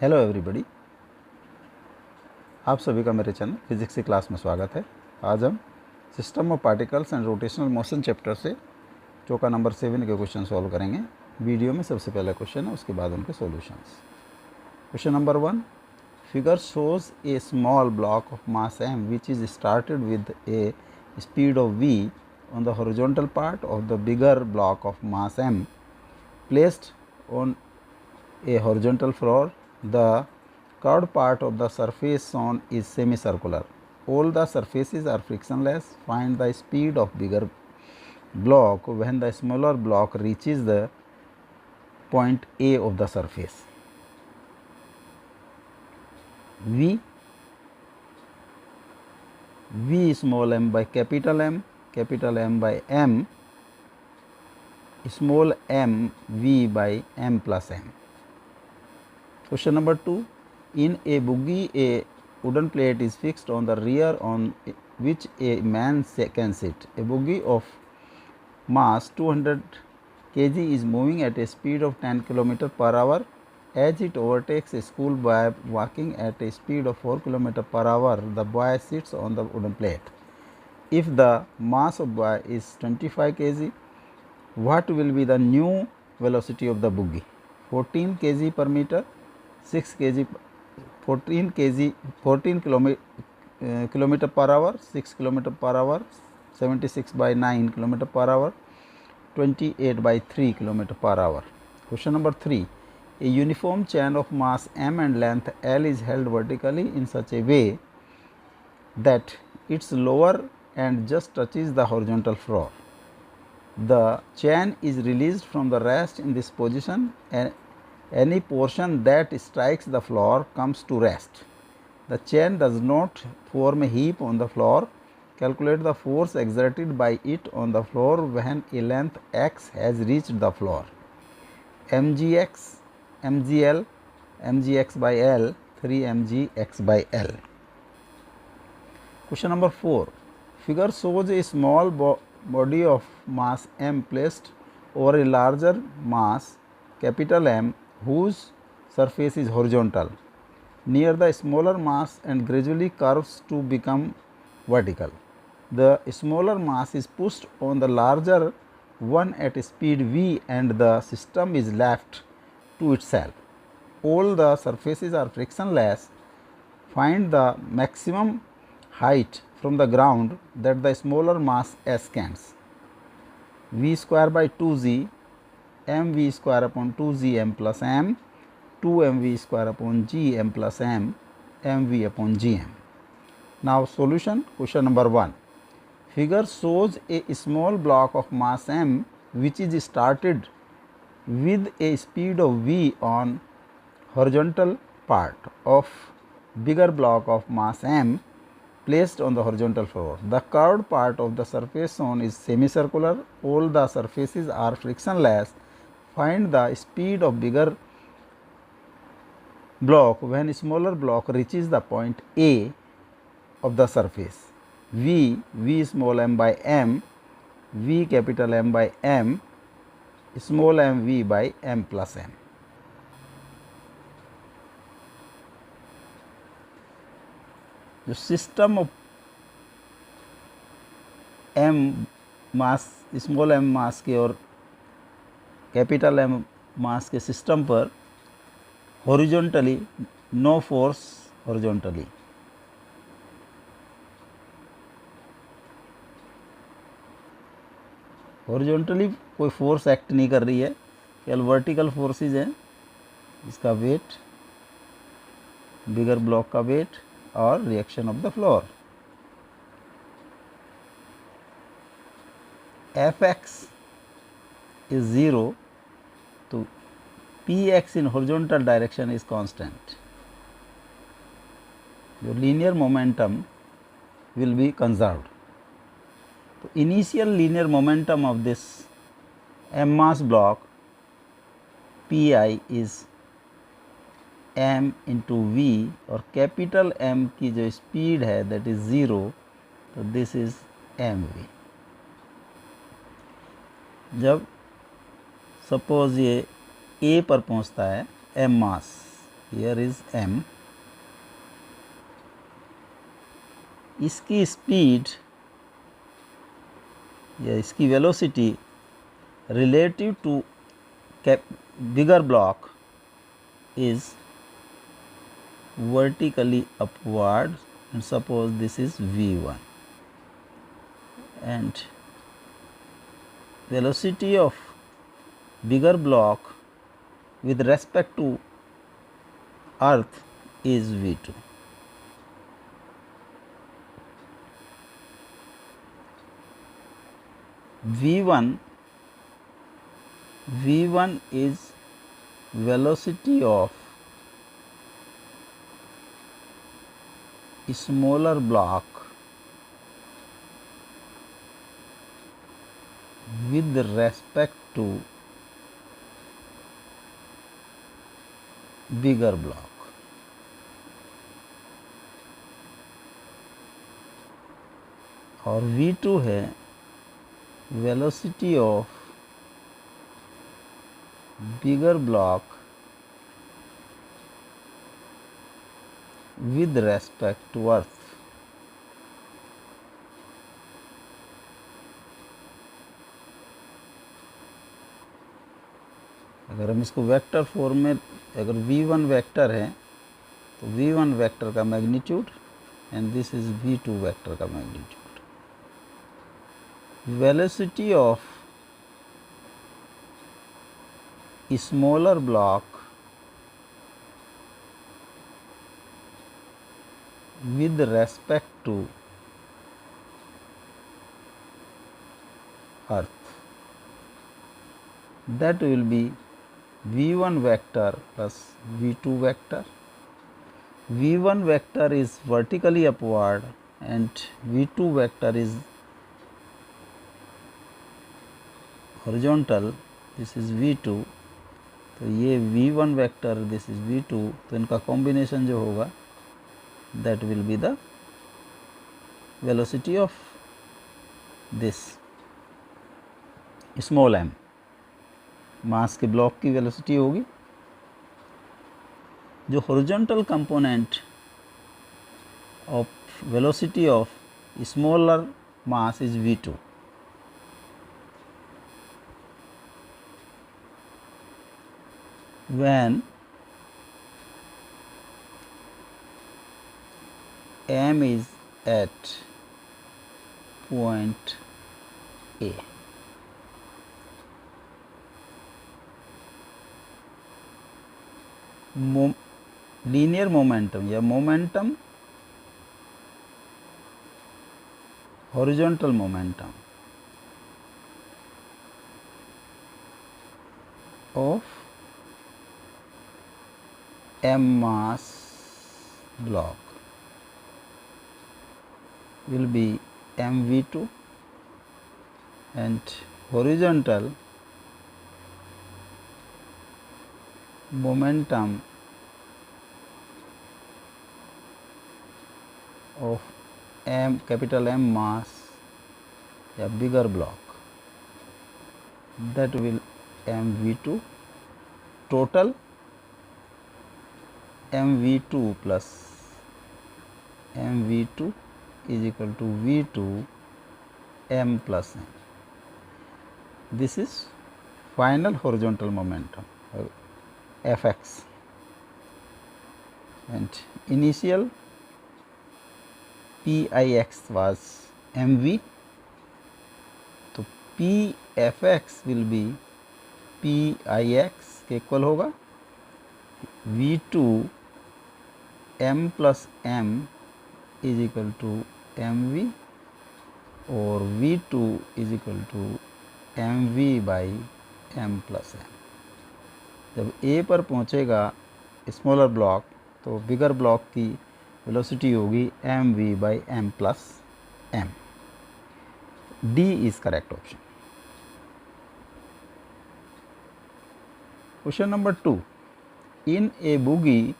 Hello everybody, आप सभी का मेरे चैनल फिजिक्स की क्लास में स्वागत है। आज हम system of particles and rotational motion chapter से चौका नंबर 7 के क्वेश्चन सॉल्व करेंगे। वीडियो में सबसे पहला क्वेश्चन है, उसके बाद उनके solutions. Question number 1, figure shows A small block of mass m which is started with A speed of v on the horizontal part of the bigger block of mass m placed on a horizontal floor. The curved part of the surface shown is semicircular. All the surfaces are frictionless. Find the speed of bigger block when the smaller block reaches the point A of the surface. V small m by capital M by m, small m v by m plus m. Question number 2, in a bogie a wooden plate is fixed on the rear on which a man can sit. A bogie of mass 200 kg is moving at a speed of 10 km per hour. As it overtakes a school boy walking at a speed of 4 km per hour, the boy sits on the wooden plate. If the mass of boy is 25 kg, what will be the new velocity of the bogie? 14 kg per meter, 6 kg, 14 kilometer per hour, 6 kilometer per hour, 76 by 9 kilometer per hour, 28 by 3 kilometer per hour. Question number 3, a uniform chain of mass m and length l is held vertically in such a way that its lower end just touches the horizontal floor. The chain is released from the rest in this position and any portion that strikes the floor comes to rest. The chain does not form a heap on the floor. Calculate the force exerted by it on the floor when a length x has reached the floor. mgx, mgl, mgx by l, 3 mgx by l. Question number 4, figure shows a small body of mass m placed over a larger mass capital M whose surface is horizontal near the smaller mass and gradually curves to become vertical. The smaller mass is pushed on the larger one at speed v and the system is left to itself. All the surfaces are frictionless. Find the maximum height from the ground that the smaller mass s scans. V square by 2z, mv square upon 2z m plus m, 2 mv square upon g m plus m, mv upon gm. Now solution. Question number 1, figure shows a small block of mass m which is started with a speed of v on horizontal part of bigger block of mass m placed on the horizontal floor. The curved part of the surface shown is semicircular. All the surfaces are frictionless. Find the speed of bigger block when smaller block reaches the point A of the surface. V small m by m, V capital M by m, small m v by m plus m. जो system of m mass, small m मास के और capital M मास के system पर horizontally no force, horizontally कोई force act नहीं कर रही है, केवल वर्टिकल फोर्सेस हैं। इसका वेट, बिगर ब्लॉक का वेट और reaction of the floor. Fx is 0, तो Px in horizontal direction is constant. Your linear momentum will be conserved. तो initial linear momentum of this m mass block Pi is m into v और capital M की जो speed है that is 0, तो this is mv। जब suppose ये A पर पहुंचता है m mass, here is m, इसकी स्पीड या इसकी velocity relative to bigger block is vertically upward, and suppose this is v1, and velocity of bigger block with respect to earth is v2. v1 is velocity of smaller block with respect to bigger block. और v2 है velocity of bigger block with respect to earth. अगर हम इसको vector form में, अगर v1 vector है तो v1 vector का magnitude and this is v2 vector का magnitude. Velocity of smaller block with respect to earth, that will be v1 vector plus v2 vector. v1 vector is vertically upward and v2 vector is horizontal. This is v2, तो ये v1 vector, this is v2, तो इनका combination जो होगा that will be the velocity of this small m. मास के block की velocity होगी. जो horizontal component of velocity of smaller mass is v2. when m is at point A, linear momentum या momentum horizontal momentum of m mass block will be mv2 and horizontal momentum of capital M mass a bigger block, that will mv2 total mv2 plus mv2 is equal to v2 m plus m. This is final horizontal momentum fx, and initial pix was mv, तो pfx will be pix के equal होगा v2 m plus m is equal to mv और v2 is equal to mv by m plus m. जब A पर पहुंचेगा smaller block तो बिगर block की velocity होगी mv by m plus m. D is correct option. Question number 2. In a bogie,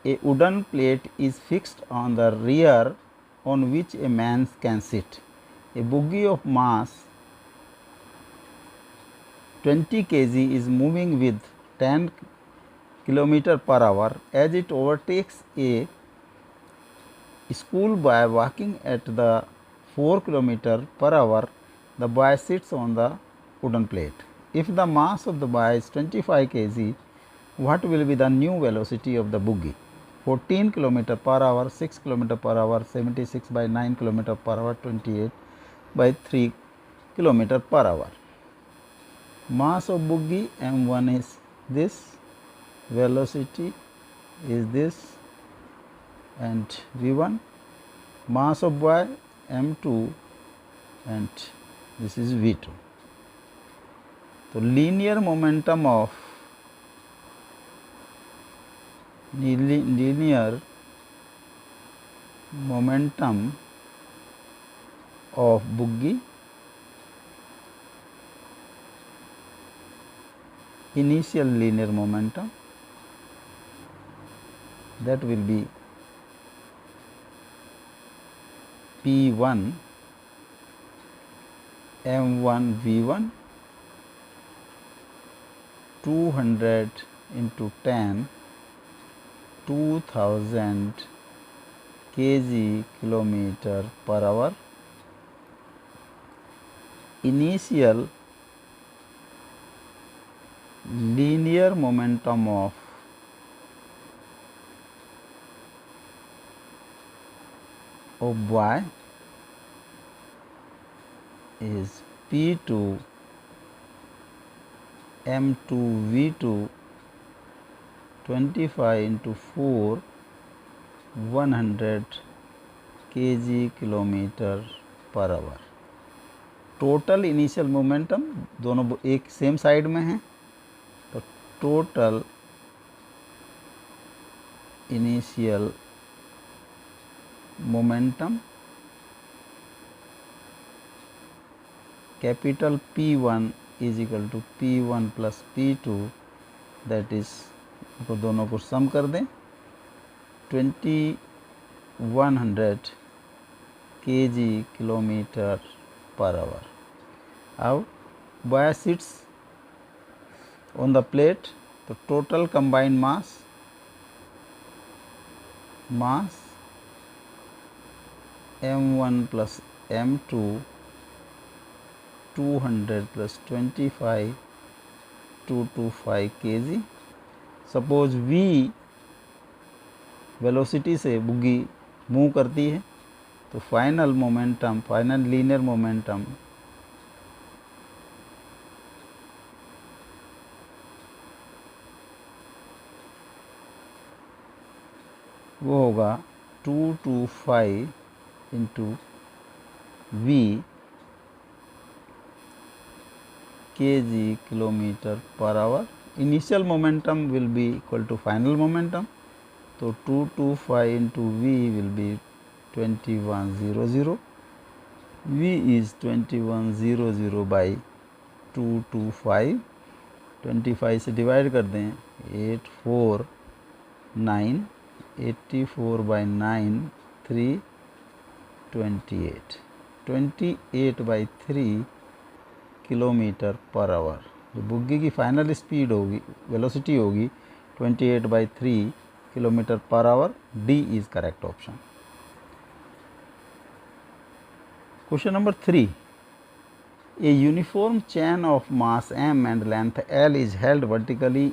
a wooden plate is fixed on the rear on which a man can sit. A bogie of mass 20 kg is moving with 10 kilometer per hour as it overtakes a school boy walking at the 4 kilometer per hour. The boy sits on the wooden plate. If the mass of the boy is 25 kg, what will be the new velocity of the boogie? 14 km per hour, 6 km per hour, 76 by 9 km per hour, 28 by 3 km per hour. Mass of boogie m1 is this, velocity is this, and v1, mass of boy m2, and this is v2. So linear momentum of boogie, initial linear momentum, that will be P1 m1 v1, 200 into 10, 2000 kg kilometer per hour. Initial linear momentum of y is P2 m2 v2, 25 into 4, 100 kg kilometer per hour. Total initial momentum दोनों एक same side में हैं, तो total initial momentum capital P1 is equal to P1 plus P2, that is को दोनों को sum कर दें, 2100 kg किलोमीटर पर आवर. अब boy sits on the plate, तो total combined mass m1 plus m2, 200 plus 25, 225 kg. Suppose v velocity से bogie move करती है, तो final momentum, final linear momentum वो होगा 225 into v kg kilometre per hour. Initial momentum will be equal to final momentum, तो 225 into v will be 2100. v is 2100 by 225, 25 से divide कर दें, 849, 84 by 9, 328, 28 by 3 kilometre per our. जो बुग्गी की final speed होगी, velocity होगी 28 by 3 kilometre per our. D is correct option. Question number 3. A uniform chain of mass m and length L is held vertically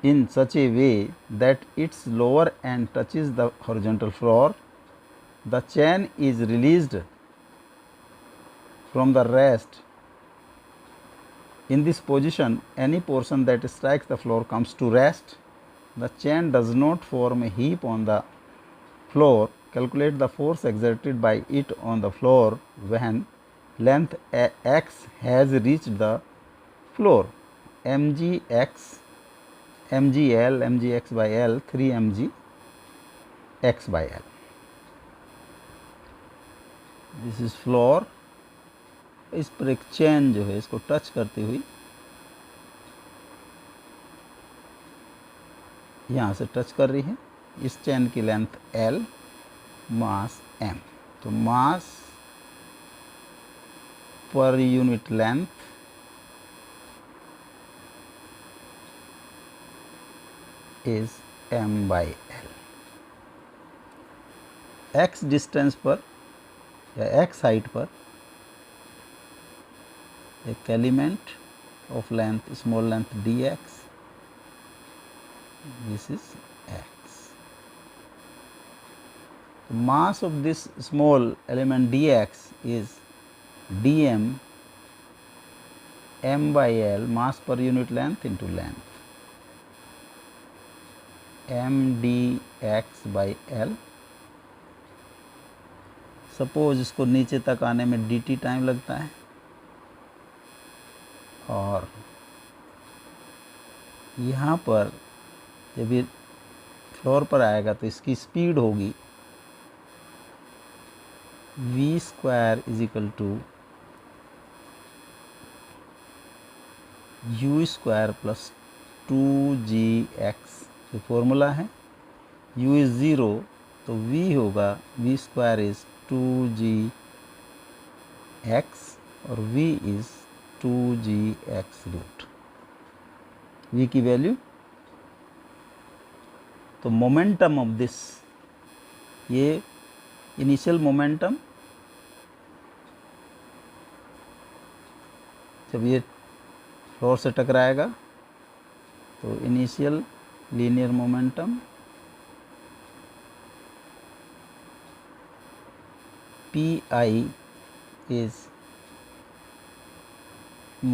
in such a way that its lower end touches the horizontal floor. The chain is released from the rest. In this position, any portion that strikes the floor comes to rest. The chain does not form a heap on the floor. Calculate the force exerted by it on the floor when length x has reached the floor. mgx, mgl, mgx by l, 3 mg x by l. This is floor. इस पर एक चैन जो है इसको touch करती हुई यहाँ से टच कर रही है. इस चैन की लेंथ l, मास m. तो मास पर unit length is m by l। x distance पर या x हाइट पर एक element of length, small length dx, this is x। The mass of this small element dx is dm m by l, mass per unit length into length, m dx by l। Suppose इसको नीचे तक आने में dt time लगता है और यहाँ पर जब ये फ्लोर पर आएगा तो इसकी स्पीड होगी v square is equal to u square plus 2gx। ये फॉर्मूला है। u इज़ 0 तो v होगा v स्क्वायर इज 2gx और v is 2gx root. v की वैल्यू, तो मोमेंटम ऑफ दिस, ये इनिशियल मोमेंटम जब ये फ्लोर से टकराएगा तो initial linear momentum pi is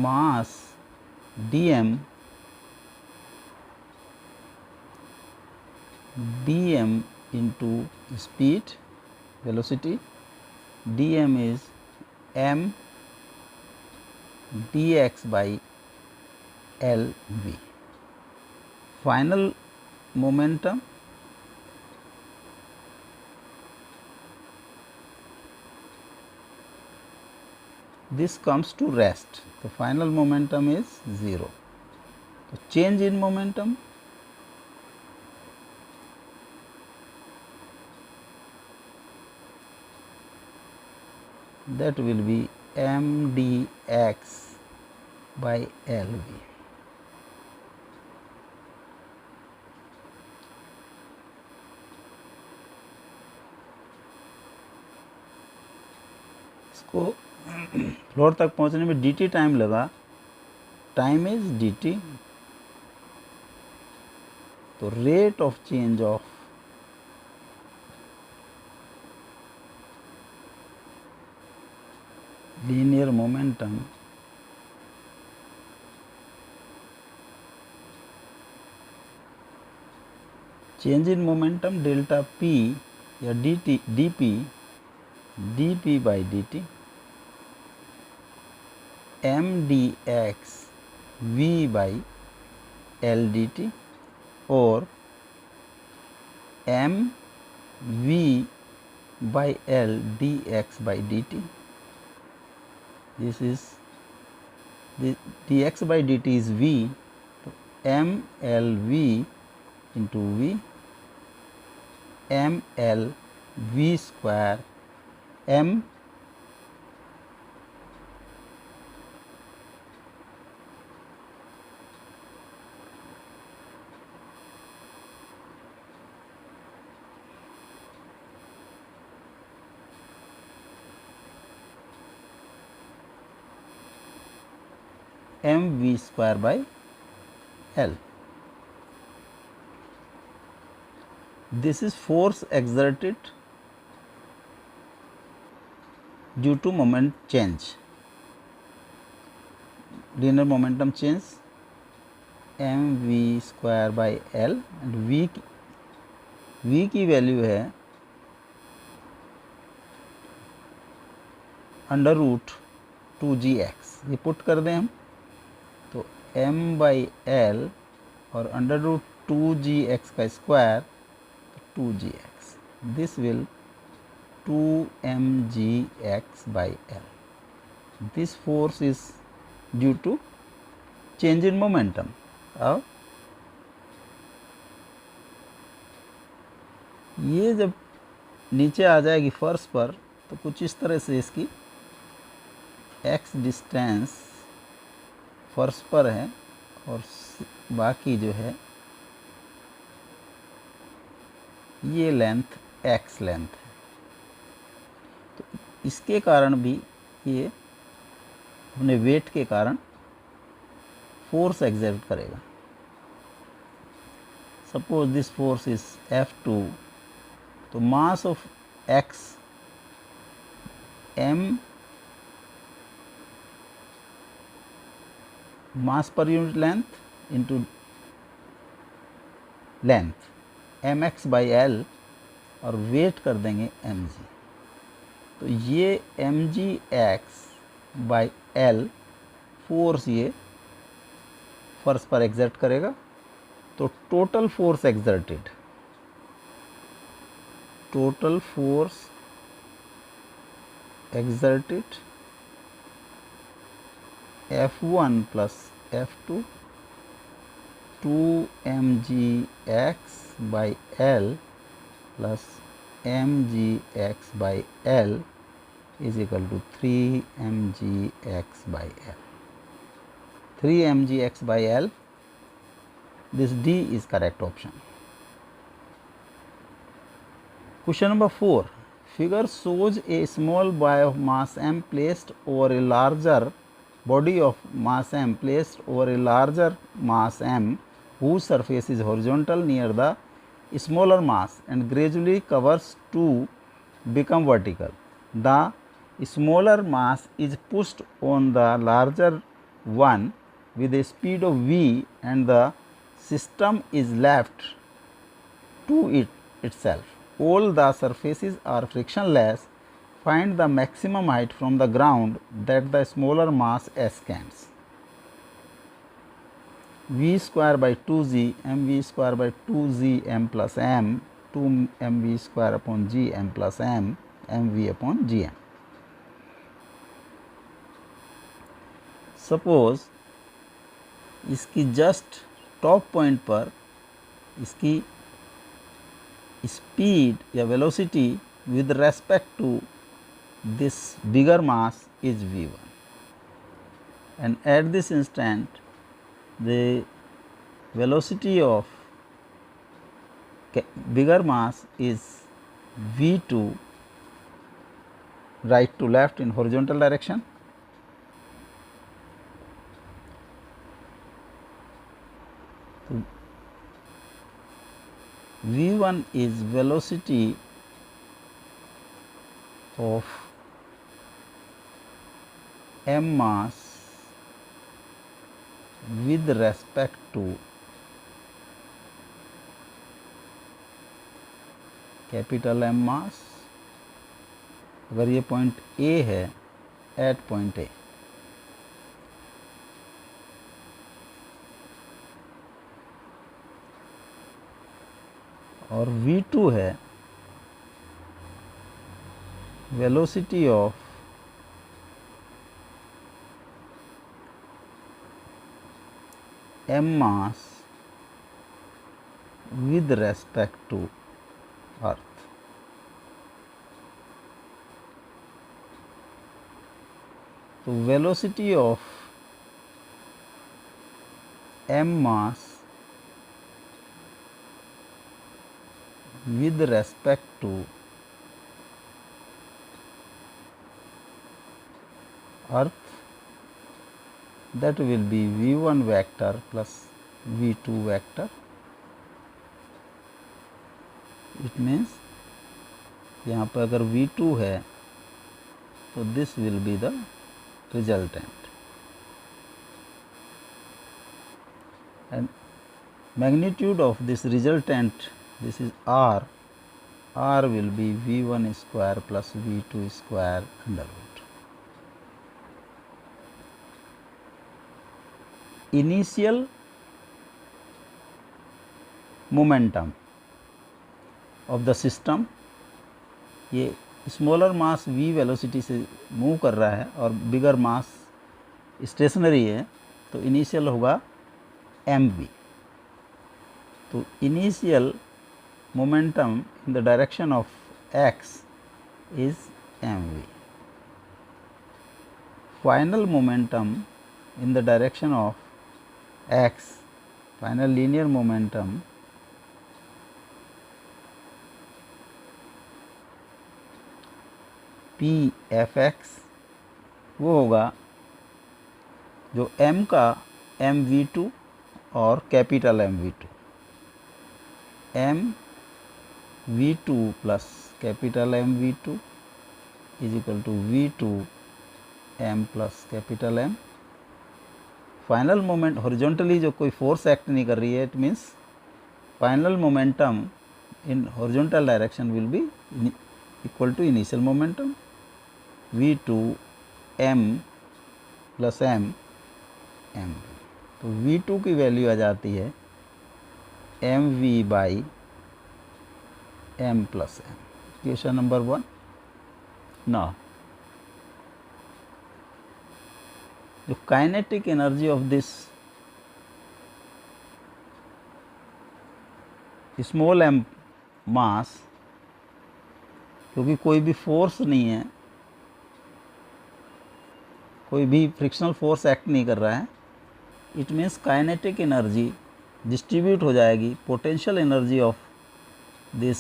mass dm into speed velocity, dm is m dx by lv। Final momentum this comes to rest, the final momentum is 0। तो change in momentum that will be m dx by lv। इसको floor तक पहुंचने में dt time लगा, time is dt, तो rate of change of linear momentum change in momentum delta p या dt dp dp by dt m dx v by l dt और m v by l dx by dt। This is the dx by dt is v, so m l v into v, m l v square m mv square by L। This is force exerted due to moment change, linear momentum change mv square by L and v की value है under root 2gx। ये put कर दें हम तो m by L और under root 2gx का square 2gx, this will 2mgx by L। This force is due to change in momentum। अब ये जब नीचे आ जाएगी फर्श पर तो कुछ इस तरह से इसकी x डिस्टेंस फर्श पर है और बाकी जो है ये लेंथ x लेंथ है, तो इसके कारण भी ये अपने वेट के कारण फोर्स एक्सर्ट करेगा। Suppose this force is F2, तो मास ऑफ x m मास पर unit length into length mx by L और वेट कर देंगे mg। तो ये mg x by L force ये फर्श पर एक्सर्ट करेगा। तो total force exerted, total force exerted F1 plus F2 2mgx by L plus mgx by L is equal to 3mgx by L. 3mgx by L, this D is correct option. Question number 4. Figure shows a small body of mass m placed over a larger body of mass m placed over a larger mass m whose surface is horizontal near the smaller mass and gradually covers to become vertical. The smaller mass is pushed on the larger one with a speed of v and the system is left to itself. All the surfaces are frictionless. Find the maximum height from the ground that the smaller mass ascends. V square by 2g mv square by 2g m plus m 2 mv square upon g m plus m mv upon gm. Suppose इसकी just top point पर इसकी speed या velocity with respect to this bigger mass is v1, and at this instant the velocity of bigger mass is v2 right to left in horizontal direction. So, v1 is velocity of m mass with respect to capital M मास। अगर ये point A है, eight point A, और v2 है velocity of m mass with respect to earth. So velocity of m mass with respect to earth, that will be v1 vector plus v2 vector. It means यहाँ पर अगर v2 है तो this will be the resultant, and magnitude of this resultant, this is r will be v1 square plus v2 square under root. Initial momentum of the system, ये smaller मास v velocity से move कर रहा है और बिगर मास stationery है, तो initial होगा mv. तो initial momentum in the direction of x is mv. Final momentum in the direction of x, final linear momentum P F X वो होगा जो m का एम वी टू और capital M V two, M V two plus capital M V two is equal to V two M plus capital M. Final moment horizontally जो कोई force act नहीं कर रही है, it means final momentum in horizontal direction will be equal to initial momentum v two M plus m m. तो v two की value आ जाती है m v by m plus m. Question number 1 ना, जो kinetic energy of this small M mass, क्योंकि कोई भी फोर्स नहीं है, कोई भी फ्रिक्शनल फोर्स एक्ट नहीं कर रहा है, it means kinetic energy distribute हो जाएगी। Potential energy of this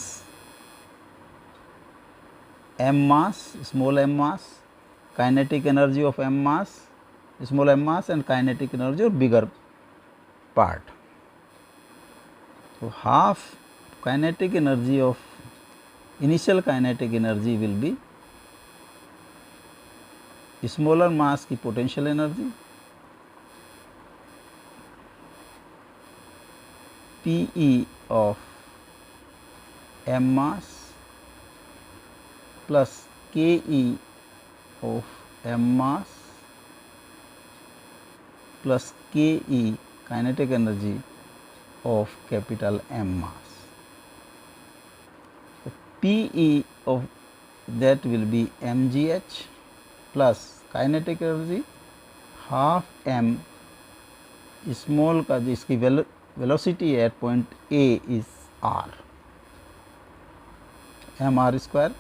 M mass, small M mass, kinetic energy of M mass, small m mass and kinetic energy or bigger part. So half kinetic energy of initial kinetic energy will be smaller mass की potential energy Pe of m mass plus Ke of m mass plus Ke kinetic energy of capital M mass. So Pe of that will be mgh plus kinetic energy half m small का जिसकी velocity at point A is r, mr square,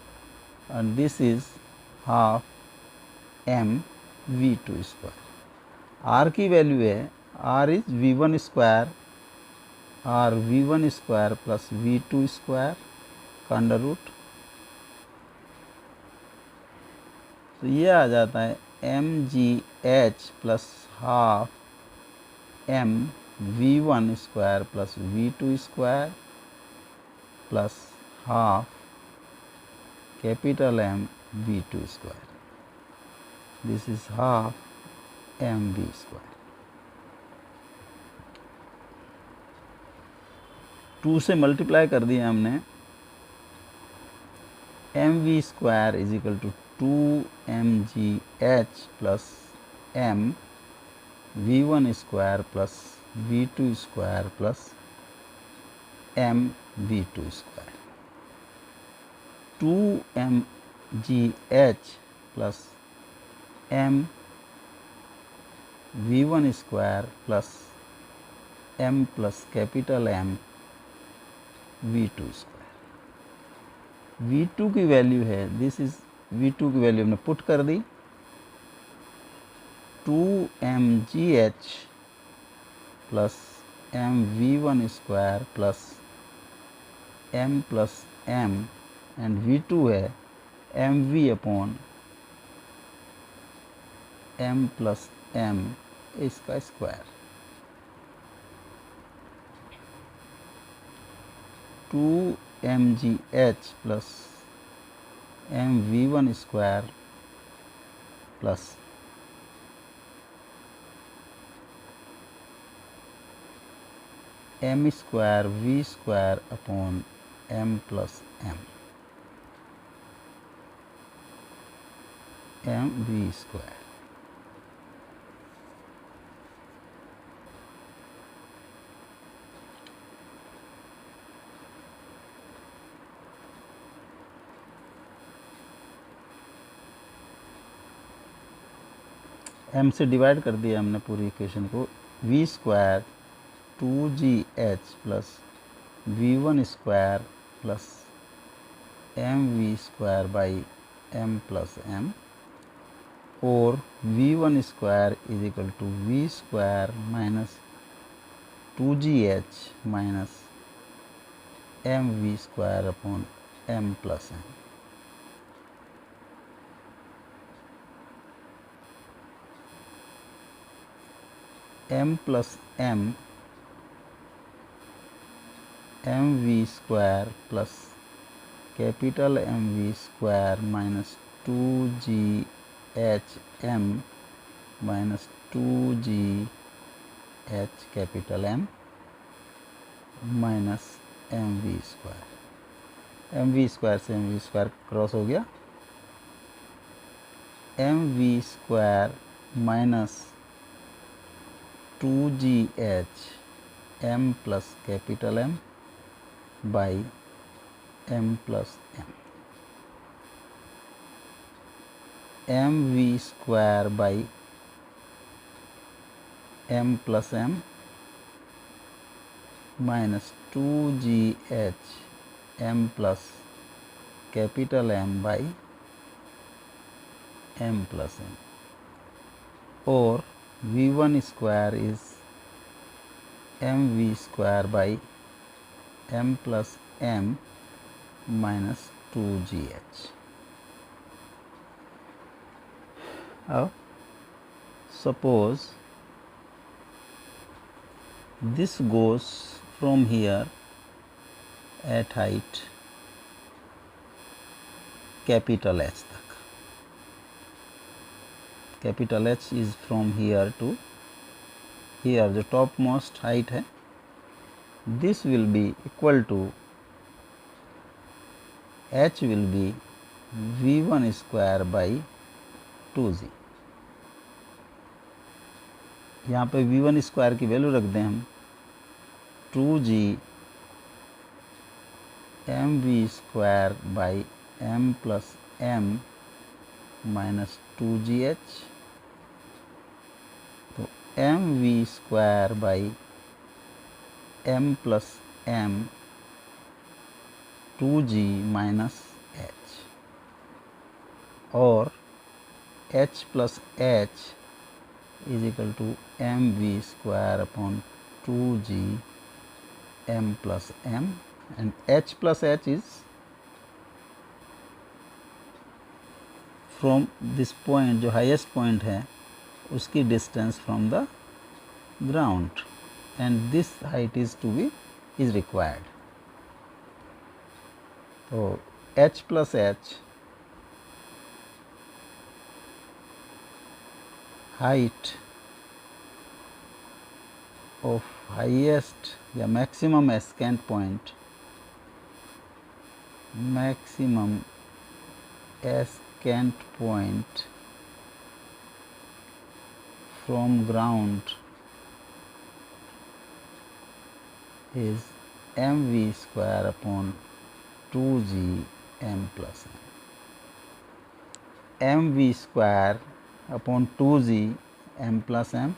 and this is half m v2 square. r की value है, r is v1 square, r v1 square plus v2 square का under root. तो ये आ जाता है mgh plus half m v1 square plus v2 square plus half capital M v2 square, this is half M V square. 2 से multiply कर दिया हमने, M V square is equal to 2mgh plus m v1 square plus v2 square plus m v2 square. 2mgh plus m v1 square plus m plus capital M v2 square. v2 की value है, this is v2 की value हमने put कर दी, 2mgh plus m v1 square plus m plus m and v2 है mv upon m plus m इसका square. 2mgh plus m v1 square plus m square v square upon m plus m v square. m से divide कर दिया हमने पूरी equation को, v square 2gh plus v1 square plus mv square by m plus m, और v1 square is equal to v square minus 2gh minus mv square upon m plus m। m plus m mv square plus capital MV square minus 2GHM minus 2GH capital M minus MV square, MV square से MV square cross हो गया, MV square minus 2GH M plus capital M by M plus M, MV square by M plus M minus 2GH M plus capital M by M plus M, और V1 square is MV square by M plus M minus 2GH. Now suppose this goes from here at height capital H तक, capital H is from here to here, जो top most height है, this will be equal to H will be V1 square by 2G. यहाँ पे V1 square की value रख दें हम 2G MV square by M plus M minus 2GH, तो MV square by M plus M 2G minus H, और H plus H is equal to MV square upon 2G M plus M, and H plus H is from this point, जो highest point है उसकी distance from the ground, and this height is to be is required. तो H plus H height of highest या maximum ascent point, maximum ascent point from ground is MV square upon 2G M plus M. MV square upon 2G M plus M,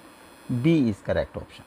B is correct option.